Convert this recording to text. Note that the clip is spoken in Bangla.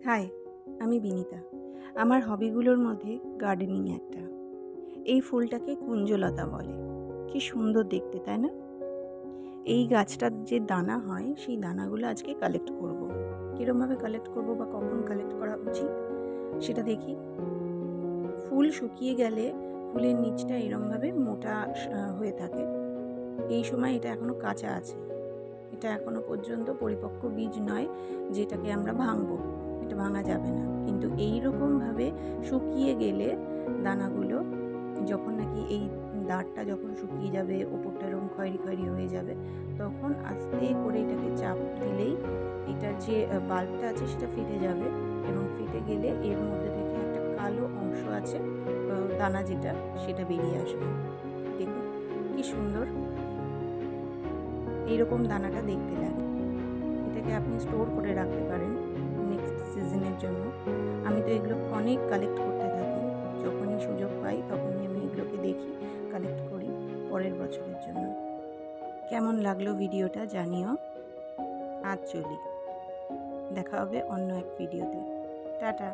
হাই, আমি বিনিতা। আমার হবিগুলোর মধ্যে গার্ডেনিং একটা। এই ফুলটাকে কুঞ্জলতা বলে। কি সুন্দর দেখতে, তাই না? এই গাছটার যে দানা হয়, সেই দানাগুলো আজকে কালেক্ট করব। কীরমভাবে কালেক্ট করব বা কখন কালেক্ট করা উচিত সেটা দেখি। ফুল শুকিয়ে গেলে ফুলের নিচটা এরমভাবে মোটা হয়ে থাকে। এই সময় এটা এখনও কাঁচা আছে। এটা এখনও পর্যন্ত পরিপক্ক বীজ নয়, যেটাকে আমরা ভাঙবো। এটা ভাঙা যাবে না। কিন্তু এই রকমভাবে শুকিয়ে গেলে দানাগুলো যখন নাকি এই দাঁড়টা যখন শুকিয়ে যাবে, ওপরটা এরকম খয়েরি খয়েরি হয়ে যাবে, তখন আস্তে করে এটাকে চাপ দিলেই এটার যে বাল্বটা আছে সেটা ফেটে যাবে, এবং ফেটে গেলে এর মধ্যে থেকে একটা কালো অংশ আছে, দানা যেটা, সেটা বেরিয়ে আসবে। দেখুন কি সুন্দর এইরকম দানাটা দেখতে লাগে। এটাকে আপনি স্টোর করে রাখতে পারেন নেক্সট সিজনের জন্য। আমি তো এগুলো অনেক কালেক্ট করতে থাকি। যখনই সুযোগ পাই তখনই আমি এগুলোকে দেখি, কালেক্ট করি পরের বছরের জন্য। কেমন লাগলো ভিডিওটা জানিও। আজ চলি, দেখা হবে অন্য এক ভিডিওতে। টাটা।